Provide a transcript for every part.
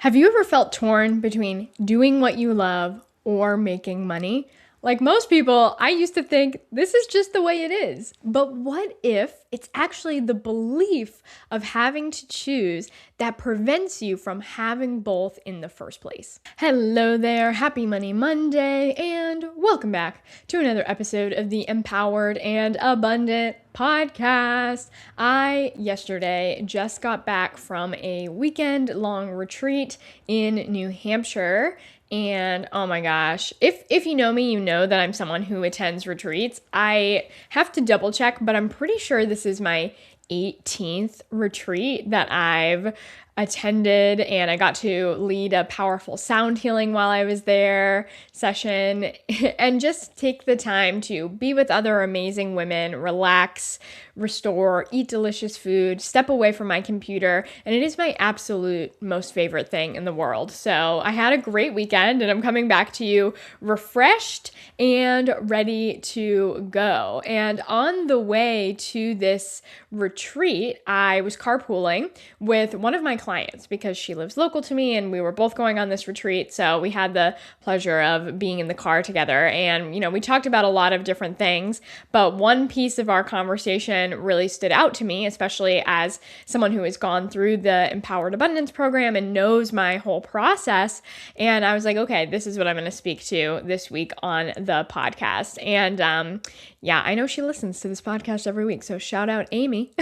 Have you ever felt torn between doing what you love or making money? Like most people, I used to think this is just the way it is. But what if it's actually the belief of having to choose that prevents you from having both in the first place? Hello there, happy Money Monday, and welcome back to another episode of the Empowered and Abundant podcast. I yesterday just got back from a weekend-long retreat in New Hampshire. And oh my gosh, if you know me, you know that I'm someone who attends retreats. I have to double check, but I'm pretty sure this is my 18th retreat that I've attended, and I got to lead a powerful sound healing while I was there session and just take the time to be with other amazing women, relax, restore, eat delicious food, step away from my computer, and it is my absolute most favorite thing in the world. So I had a great weekend, and I'm coming back to you refreshed and ready to go. And on the way to this retreat, I was carpooling with one of my clients because she lives local to me and we were both going on this retreat. So we had the pleasure of being in the car together, and we talked about a lot of different things, but one piece of our conversation really stood out to me, especially as someone who has gone through the Empowered Abundance program and knows my whole process. And I was like, okay, this is what I'm going to speak to this week on the podcast. And I know she listens to this podcast every week. So shout out Amy,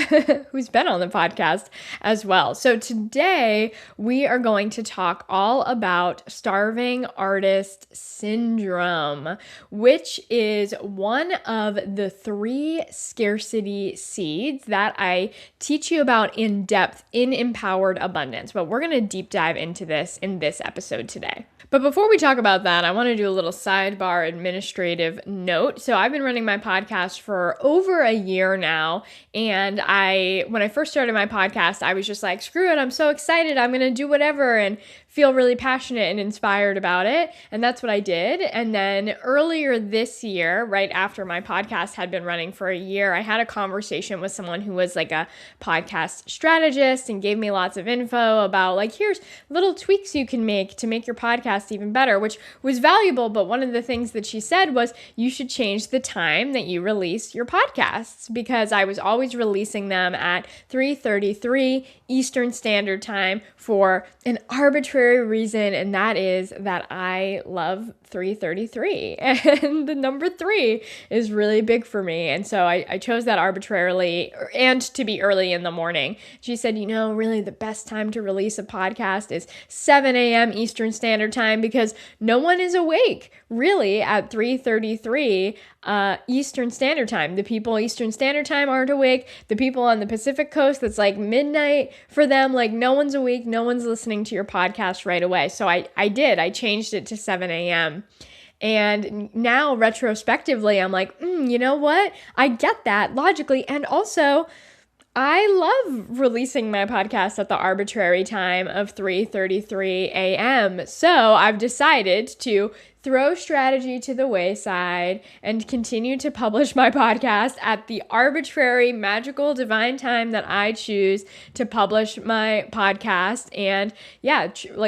who's been on the podcast as well. So today we are going to talk all about starving artist syndrome, which is one of the 3 scarcity seeds that I teach you about in depth in Empowered Abundance. But we're going to deep dive into this in this episode today. But before we talk about that, I want to do a little sidebar administrative note. So I've been running my podcast for over a year now. And when I first started my podcast, I was just like, screw it, I'm so excited. I'm going to do whatever and feel really passionate and inspired about it. And that's what I did. And then earlier this year, right after my podcast had been running for a year, I had a conversation with someone who was like a podcast strategist and gave me lots of info about like, here's little tweaks you can make to make your podcast even better, which was valuable. But one of the things that she said was you should change the time that you release your podcasts, because I was always releasing them at 3:33 Eastern Standard Time for an arbitrary reason, and that is that I love 3:33, and the number 3 is really big for me, and so I chose that arbitrarily and to be early in the morning. She said, really the best time to release a podcast is 7 a.m. Eastern Standard Time, because no one is awake really at 3:33 Eastern Standard Time. The people Eastern Standard Time aren't awake. The people on the Pacific Coast, that's like midnight for them, like no one's awake, no one's listening to your podcast right away. So I changed it to 7 a.m. And now retrospectively, I'm like, you know what? I get that logically. And also, I love releasing my podcast at the arbitrary time of 3:33 a.m. So I've decided to throw strategy to the wayside and continue to publish my podcast at the arbitrary, magical, divine time that I choose to publish my podcast. And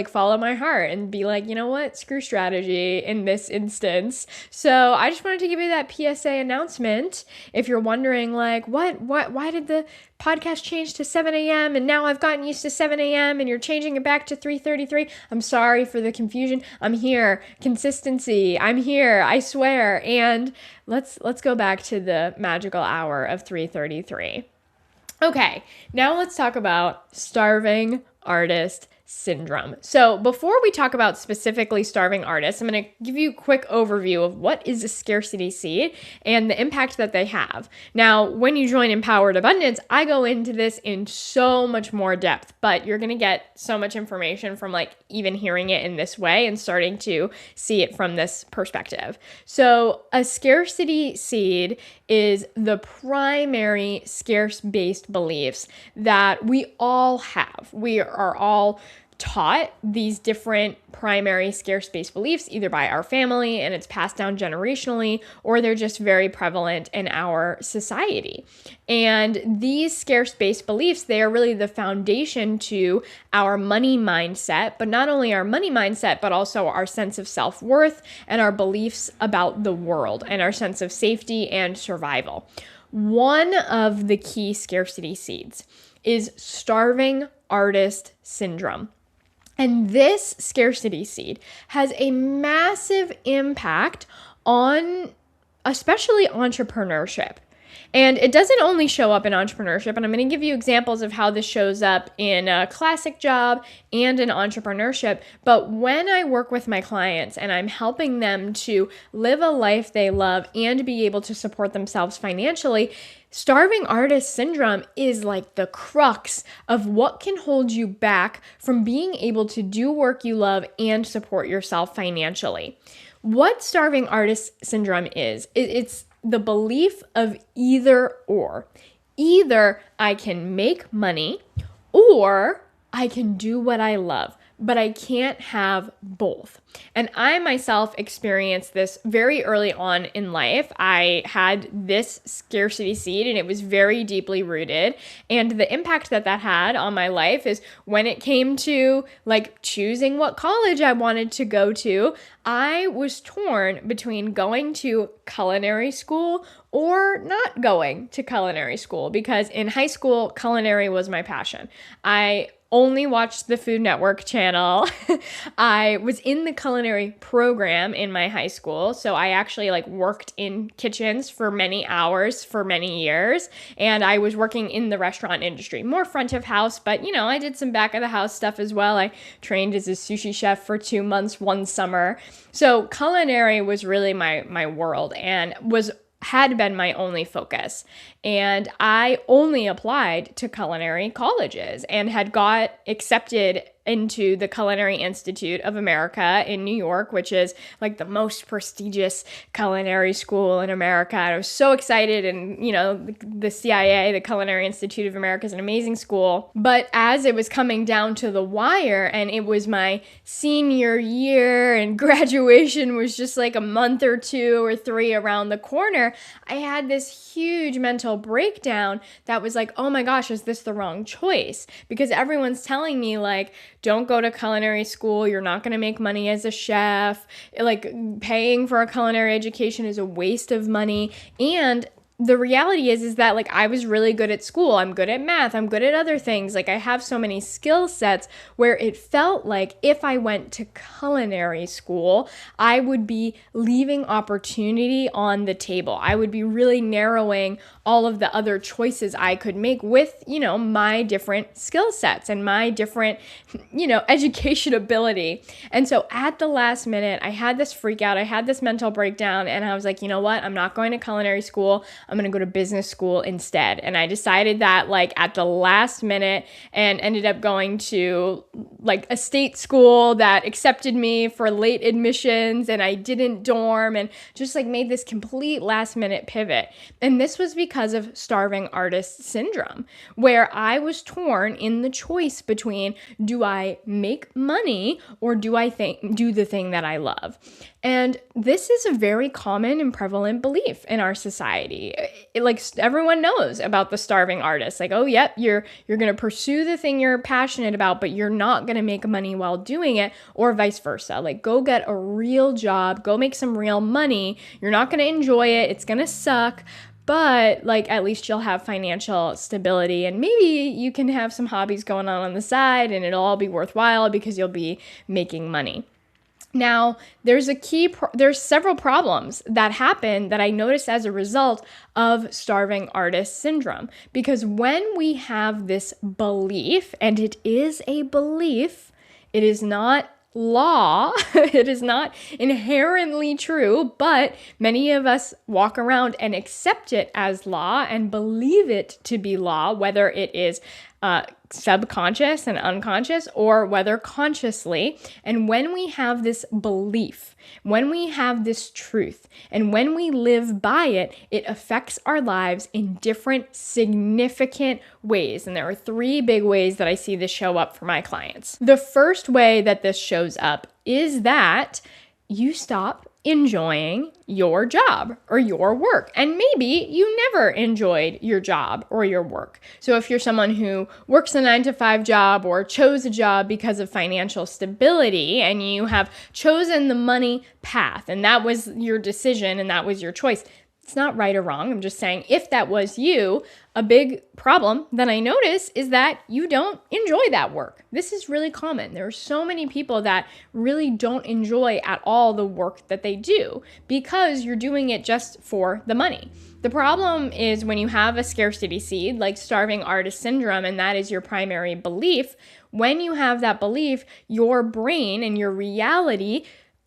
follow my heart and be like, you know what? Screw strategy in this instance. So I just wanted to give you that PSA announcement. If you're wondering like, why did the podcast change to 7 a.m. and now I've gotten used to 7 a.m. and you're changing it back to 3:33. I'm sorry for the confusion. I'm here. Consistency. I'm here. I swear. And let's go back to the magical hour of 3:33. Okay, now let's talk about starving artist syndrome. So before we talk about specifically starving artists, I'm going to give you a quick overview of what is a scarcity seed and the impact that they have. Now, when you join Empowered Abundance, I go into this in so much more depth, but you're going to get so much information from like even hearing it in this way and starting to see it from this perspective. So a scarcity seed is the primary scarce-based beliefs that we all have. We are all taught these different primary scarce-based beliefs either by our family and it's passed down generationally, or they're just very prevalent in our society. And these scarce-based beliefs, they are really the foundation to our money mindset, but not only our money mindset, but also our sense of self-worth and our beliefs about the world and our sense of safety and survival. One of the key scarcity seeds is starving artist syndrome. And this scarcity seed has a massive impact on especially entrepreneurship. And it doesn't only show up in entrepreneurship, and I'm going to give you examples of how this shows up in a classic job and in entrepreneurship. But when I work with my clients and I'm helping them to live a life they love and be able to support themselves financially, starving artist syndrome is like the crux of what can hold you back from being able to do work you love and support yourself financially. What starving artist syndrome is, it's the belief of either or. Either I can make money or I can do what I love, but I can't have both. And I myself experienced this very early on in life. I had this scarcity seed and it was very deeply rooted. And the impact that had on my life is when it came to like choosing what college I wanted to go to, I was torn between going to culinary school or not going to culinary school, because in high school, culinary was my passion. I only watched the Food Network channel. I was in the culinary program in my high school. So I actually like worked in kitchens for many hours for many years. And I was working in the restaurant industry, more front of house, but I did some back of the house stuff as well. I trained as a sushi chef for 2 months, one summer. So culinary was really my world and had been my only focus. And I only applied to culinary colleges and had got accepted into the Culinary Institute of America in New York, which is like the most prestigious culinary school in America. I was so excited, and the CIA, the Culinary Institute of America, is an amazing school. But as it was coming down to the wire and it was my senior year and graduation was just like a month or 2 or 3 around the corner, I had this huge mental breakdown that was like, oh my gosh, is this the wrong choice? Because everyone's telling me like, don't go to culinary school. You're not going to make money as a chef. Like paying for a culinary education is a waste of money. And the reality is that like I was really good at school. I'm good at math. I'm good at other things. Like I have so many skill sets where it felt like if I went to culinary school, I would be leaving opportunity on the table. I would be really narrowing all of the other choices I could make with, my different skill sets and my different, education ability. And so at the last minute, I had this freak out. I had this mental breakdown and I was like, you know what? I'm not going to culinary school. I'm going to go to business school instead. And I decided that like at the last minute and ended up going to like a state school that accepted me for late admissions, and I didn't dorm and just like made this complete last minute pivot. And this was because of starving artist syndrome, where I was torn in the choice between, do I make money or do I do the thing that I love? And this is a very common and prevalent belief in our society. Like everyone knows about the starving artist. Like, oh, yep, you're going to pursue the thing you're passionate about, but you're not going to make money while doing it, or vice versa. Like, go get a real job, go make some real money. You're not going to enjoy it. It's going to suck. But like at least you'll have financial stability, and maybe you can have some hobbies going on the side and it'll all be worthwhile because you'll be making money. Now, there's several problems that happen that I noticed as a result of starving artist syndrome. Because when we have this belief, and it is a belief, it is not law, it is not inherently true, but many of us walk around and accept it as law and believe it to be law, whether it is subconscious and unconscious, or whether consciously. And when we have this belief, when we have this truth, and when we live by it, it affects our lives in different significant ways. And there are 3 big ways that I see this show up for my clients. The first way that this shows up is that you stop enjoying your job or your work. And maybe you never enjoyed your job or your work. So if you're someone who works a 9-to-5 job or chose a job because of financial stability and you have chosen the money path and that was your decision and that was your choice, it's not right or wrong. I'm just saying if that was you, a big problem that I notice is that you don't enjoy that work. This is really common. There are so many people that really don't enjoy at all the work that they do because you're doing it just for the money. The problem is when you have a scarcity seed, like starving artist syndrome, and that is your primary belief, when you have that belief, your brain and your reality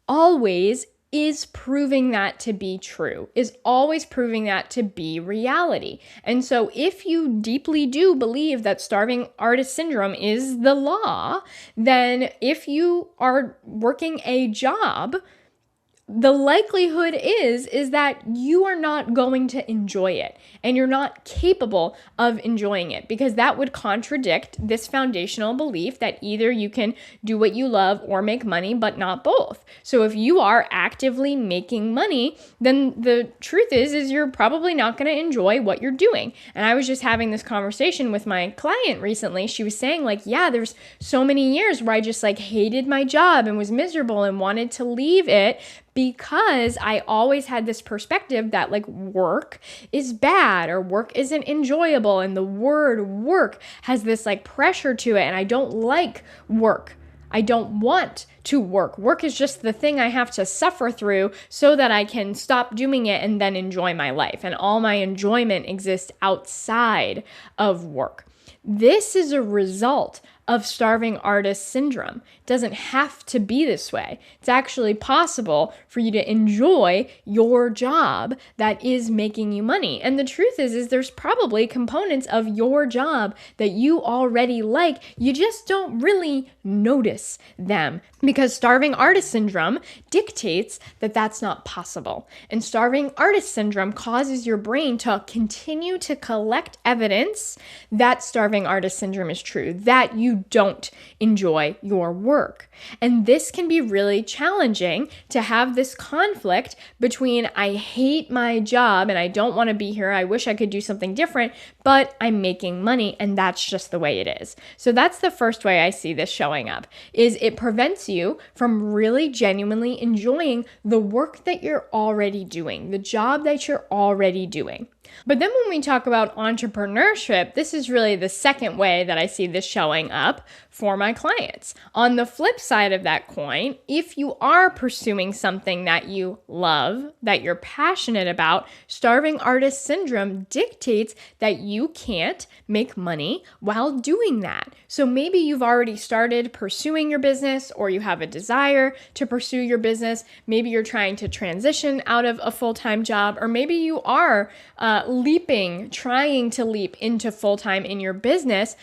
always is proving that to be true, is always proving that to be reality. And so if you deeply do believe that starving artist syndrome is the law, then if you are working a job, the likelihood is that you are not going to enjoy it and you're not capable of enjoying it because that would contradict this foundational belief that either you can do what you love or make money, but not both. So if you are actively making money, then the truth is you're probably not going to enjoy what you're doing. And I was just having this conversation with my client recently. She was saying there's so many years where I just hated my job and was miserable and wanted to leave it because I always had this perspective that work is bad or work isn't enjoyable. And the word work has this pressure to it. And I don't like work. I don't want to work. Work is just the thing I have to suffer through so that I can stop doing it and then enjoy my life. And all my enjoyment exists outside of work. This is a result of starving artist syndrome. It doesn't have to be this way. It's actually possible for you to enjoy your job that is making you money. And the truth is there's probably components of your job that you already like. You just don't really notice them because starving artist syndrome dictates that that's not possible. And starving artist syndrome causes your brain to continue to collect evidence that starving artist syndrome is true, that you don't enjoy your work. And this can be really challenging to have this conflict between I hate my job and I don't want to be here. I wish I could do something different, but I'm making money and that's just the way it is. So that's the first way I see this showing up, is it prevents you from really genuinely enjoying the work that you're already doing, the job that you're already doing. But then when we talk about entrepreneurship, this is really the second way that I see this showing up for my clients. On the flip side of that coin, if you are pursuing something that you love, that you're passionate about, starving artist syndrome dictates that you can't make money while doing that. So maybe you've already started pursuing your business or you have a desire to pursue your business. Maybe you're trying to transition out of a full-time job, or maybe you are trying to leap into full-time in your business,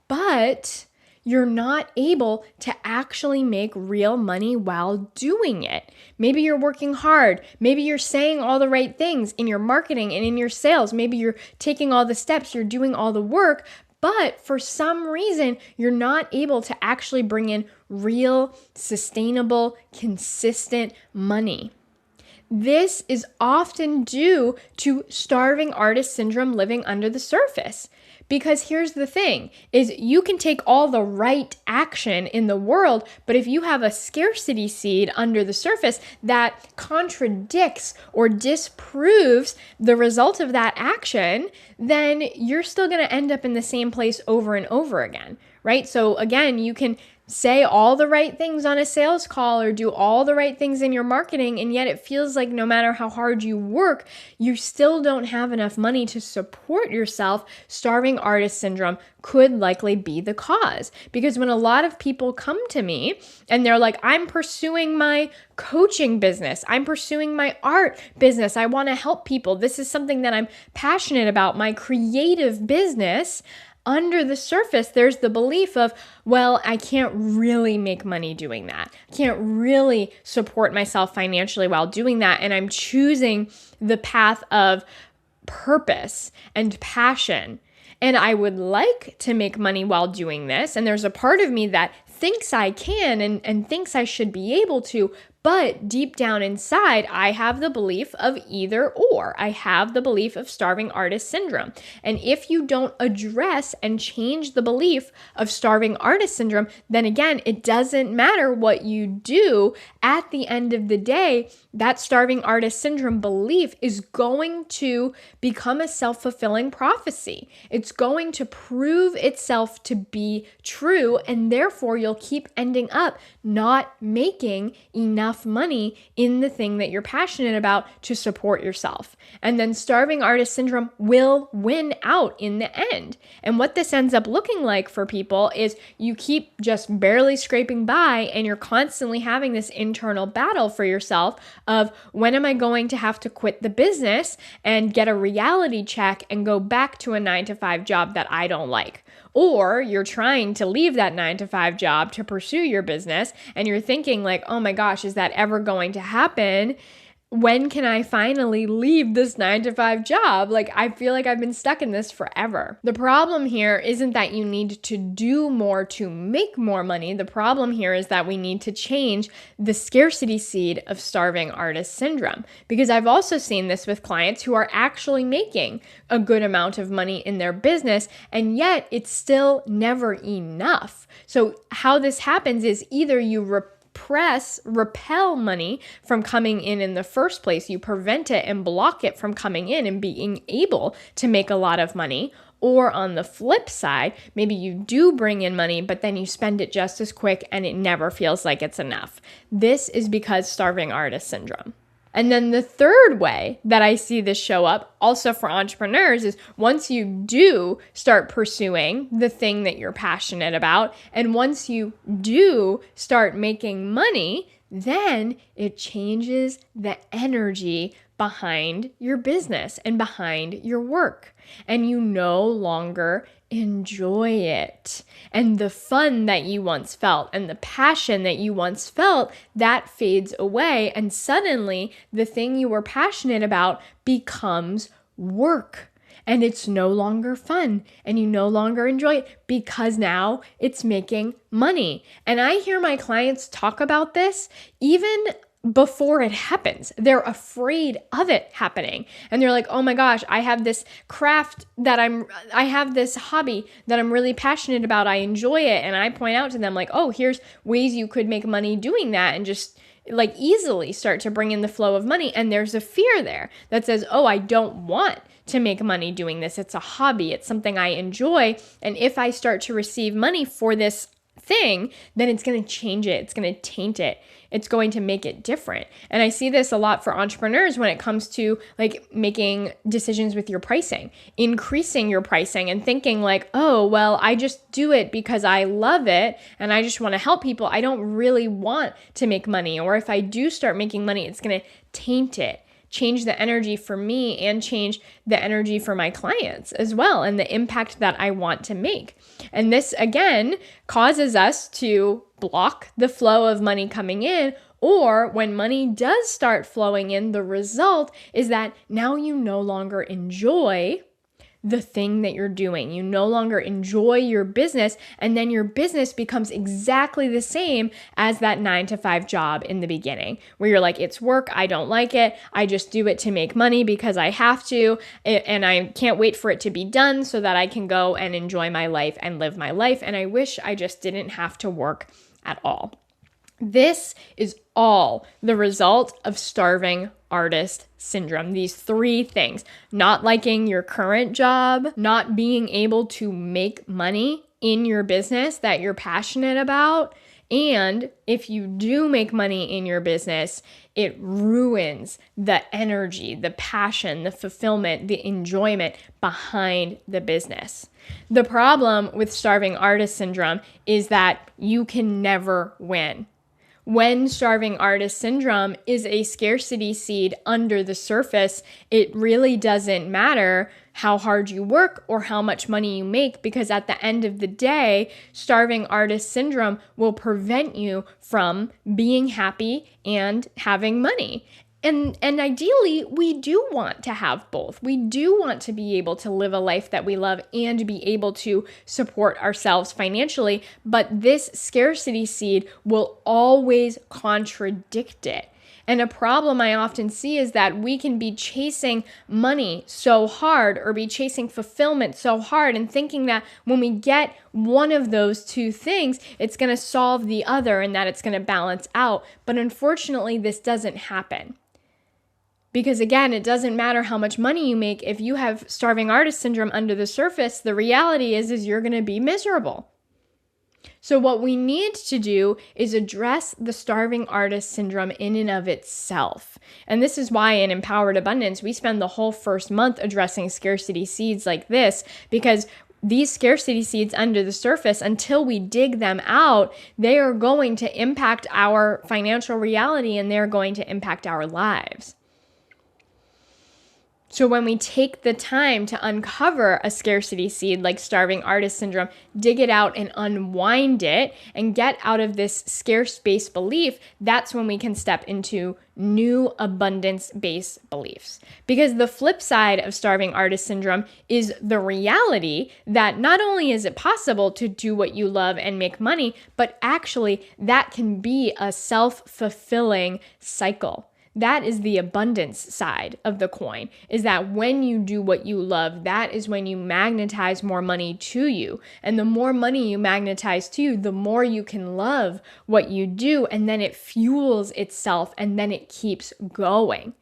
but you're not able to actually make real money while doing it. Maybe you're working hard. Maybe you're saying all the right things in your marketing and in your sales. Maybe you're taking all the steps, you're doing all the work, but for some reason, you're not able to actually bring in real, sustainable, consistent money. This is often due to starving artist syndrome living under the surface. Because here's the thing, is you can take all the right action in the world, but if you have a scarcity seed under the surface that contradicts or disproves the result of that action, then you're still going to end up in the same place over and over again, right? So again, you can say all the right things on a sales call or do all the right things in your marketing, and yet it feels like no matter how hard you work, you still don't have enough money to support yourself. Starving artist syndrome could likely be the cause. Because when a lot of people come to me and they're like, I'm pursuing my coaching business, I'm pursuing my art business, I want to help people, this is something that I'm passionate about, my creative business, under the surface, there's the belief of, well, I can't really make money doing that. I can't really support myself financially while doing that. And I'm choosing the path of purpose and passion. And I would like to make money while doing this. And there's a part of me that thinks I can and thinks I should be able to. But deep down inside, I have the belief of either or. I have the belief of starving artist syndrome. And if you don't address and change the belief of starving artist syndrome, then again, it doesn't matter what you do. At the end of the day, that starving artist syndrome belief is going to become a self-fulfilling prophecy. It's going to prove itself to be true, and therefore you'll keep ending up not making enough money in the thing that you're passionate about to support yourself. And then starving artist syndrome will win out in the end. And what this ends up looking like for people is you keep just barely scraping by, and you're constantly having this internal battle for yourself of, when am I going to have to quit the business and get a reality check and go back to a 9-to-5 job that I don't like? Or you're trying to leave that 9-to-5 job to pursue your business, and you're thinking like, oh my gosh, is that ever going to happen? When can I finally leave this 9-to-5 job? Like, I feel like I've been stuck in this forever. The problem here isn't that you need to do more to make more money. The problem here is that we need to change the scarcity seed of starving artist syndrome. Because I've also seen this with clients who are actually making a good amount of money in their business, and yet it's still never enough. So how this happens is either you repel money from coming in the first place. You prevent it and block it from coming in and being able to make a lot of money. Or on the flip side, maybe you do bring in money, but then you spend it just as quick and it never feels like it's enough. This is because starving artist syndrome. And then the third way that I see this show up also for entrepreneurs is once you do start pursuing the thing that you're passionate about, and once you do start making money, then it changes the energy behind your business and behind your work. And you no longer enjoy it. And the fun that you once felt and the passion that you once felt, that fades away. And suddenly the thing you were passionate about becomes work. And it's no longer fun, and you no longer enjoy it because now it's making money. And I hear my clients talk about this even before it happens. They're afraid of it happening. And they're like, oh my gosh, I have this craft that I have this hobby that I'm really passionate about. I enjoy it. And I point out to them like, oh, here's ways you could make money doing that and just like easily start to bring in the flow of money. And there's a fear there that says, oh, I don't want to make money doing this. It's a hobby. It's something I enjoy. And if I start to receive money for this thing, then it's going to change it. It's going to taint it. It's going to make it different. And I see this a lot for entrepreneurs when it comes to like making decisions with your pricing, increasing your pricing and thinking like, oh, well, I just do it because I love it and I just want to help people. I don't really want to make money. Or if I do start making money, it's going to taint it, change the energy for me and change the energy for my clients as well, and the impact that I want to make. And this, again, causes us to block the flow of money coming in, or when money does start flowing in, the result is that now you no longer enjoy the thing that you're doing. You no longer enjoy your business, and then your business becomes exactly the same as that 9-to-5 job in the beginning, where you're like, it's work, I don't like it, I just do it to make money because I have to, and I can't wait for it to be done so that I can go and enjoy my life and live my life, and I wish I just didn't have to work at all. This is all the result of starving artist syndrome. These three things: not liking your current job, not being able to make money in your business that you're passionate about, and if you do make money in your business, it ruins the energy, the passion, the fulfillment, the enjoyment behind the business. The problem with starving artist syndrome is that you can never win. When starving artist syndrome is a scarcity seed under the surface, it really doesn't matter how hard you work or how much money you make, because at the end of the day, starving artist syndrome will prevent you from being happy and having money. And ideally, we do want to have both. We do want to be able to live a life that we love and be able to support ourselves financially, but this scarcity seed will always contradict it. And a problem I often see is that we can be chasing money so hard or be chasing fulfillment so hard and thinking that when we get one of those two things, it's going to solve the other and that it's going to balance out. But unfortunately, this doesn't happen. Because again, it doesn't matter how much money you make. If you have starving artist syndrome under the surface, the reality is you're going to be miserable. So what we need to do is address the starving artist syndrome in and of itself. And this is why in Empowered Abundance, we spend the whole first month addressing scarcity seeds like this, because these scarcity seeds under the surface, until we dig them out, they are going to impact our financial reality and they're going to impact our lives. So when we take the time to uncover a scarcity seed like starving artist syndrome, dig it out and unwind it and get out of this scarce-based belief, that's when we can step into new abundance-based beliefs. Because the flip side of starving artist syndrome is the reality that not only is it possible to do what you love and make money, but actually that can be a self-fulfilling cycle. That is the abundance side of the coin, is that when you do what you love, that is when you magnetize more money to you. And the more money you magnetize to you, the more you can love what you do. And then it fuels itself and then it keeps going.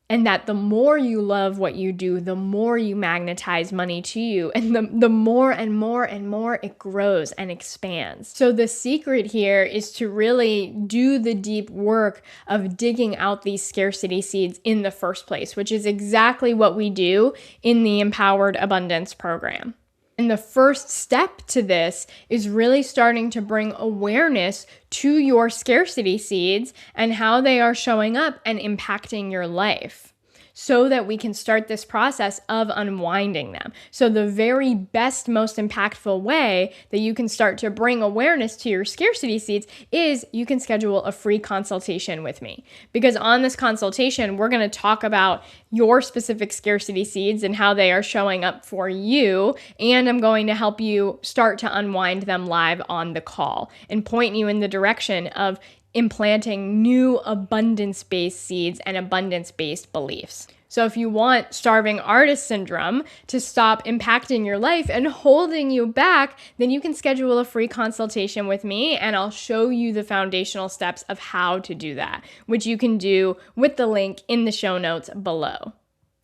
And that the more you love what you do, the more you magnetize money to you. And the more and more and more it grows and expands. So the secret here is to really do the deep work of digging out these scarcity seeds in the first place, which is exactly what we do in the Empowered Abundance program. And the first step to this is really starting to bring awareness to your scarcity seeds and how they are showing up and impacting your life, so that we can start this process of unwinding them. So the very best, most impactful way that you can start to bring awareness to your scarcity seeds is you can schedule a free consultation with me. Because on this consultation, we're going to talk about your specific scarcity seeds and how they are showing up for you. And I'm going to help you start to unwind them live on the call and point you in the direction of implanting new abundance-based seeds and abundance-based beliefs. So if you want starving artist syndrome to stop impacting your life and holding you back, then you can schedule a free consultation with me and I'll show you the foundational steps of how to do that, which you can do with the link in the show notes below.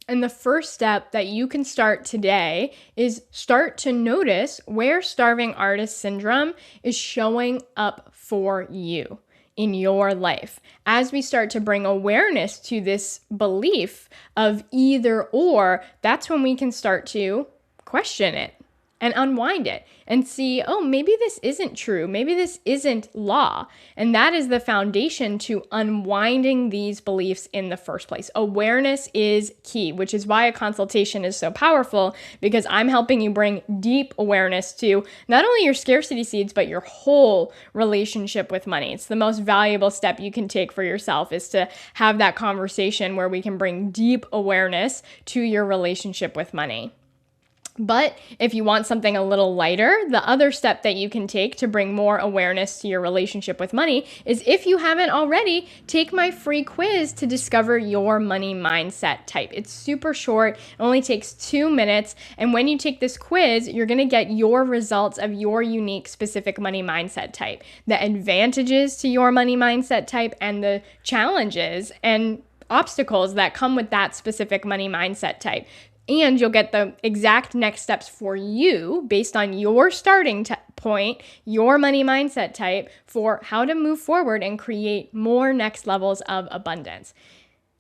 And the first step that you can start today is start to notice where starving artist syndrome is showing up for you in your life. As we start to bring awareness to this belief of either or, that's when we can start to question it and unwind it and see, oh, maybe this isn't true. Maybe this isn't law. And that is the foundation to unwinding these beliefs in the first place. Awareness is key, which is why a consultation is so powerful, because I'm helping you bring deep awareness to not only your scarcity seeds, but your whole relationship with money. It's the most valuable step you can take for yourself, is to have that conversation where we can bring deep awareness to your relationship with money. But if you want something a little lighter, the other step that you can take to bring more awareness to your relationship with money is, if you haven't already, take my free quiz to discover your money mindset type. It's super short, it only takes 2 minutes. And when you take this quiz, you're going to get your results of your unique specific money mindset type, the advantages to your money mindset type, and the challenges and obstacles that come with that specific money mindset type. And you'll get the exact next steps for you based on your starting point, your money mindset type, for how to move forward and create more next levels of abundance.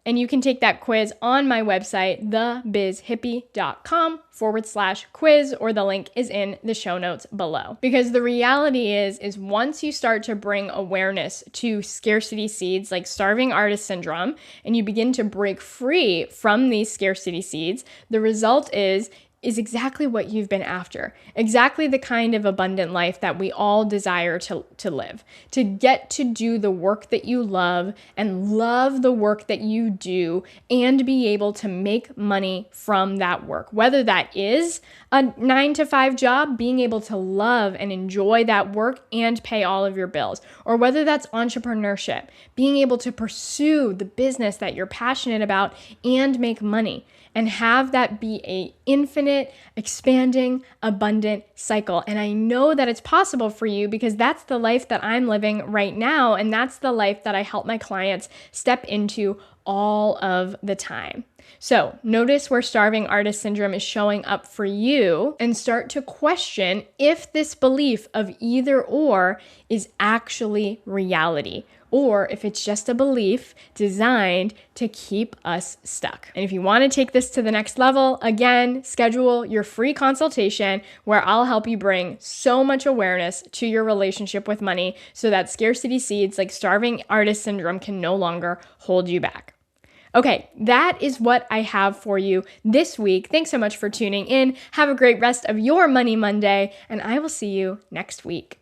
And you can take that quiz on my website, thebizhippie.com/quiz, or the link is in the show notes below. Because the reality is once you start to bring awareness to scarcity seeds like starving artist syndrome, and you begin to break free from these scarcity seeds, the result is exactly what you've been after, exactly the kind of abundant life that we all desire to live, to get to do the work that you love and love the work that you do and be able to make money from that work. Whether that is a 9-to-5 job, being able to love and enjoy that work and pay all of your bills, or whether that's entrepreneurship, being able to pursue the business that you're passionate about and make money, and have that be a infinite, expanding, abundant cycle. And I know that it's possible for you because that's the life that I'm living right now, and that's the life that I help my clients step into all of the time. So notice where starving artist syndrome is showing up for you and start to question if this belief of either or is actually reality, or if it's just a belief designed to keep us stuck. And if you want to take this to the next level, again, schedule your free consultation where I'll help you bring so much awareness to your relationship with money so that scarcity seeds like starving artist syndrome can no longer hold you back. Okay, that is what I have for you this week. Thanks so much for tuning in. Have a great rest of your Money Monday, and I will see you next week.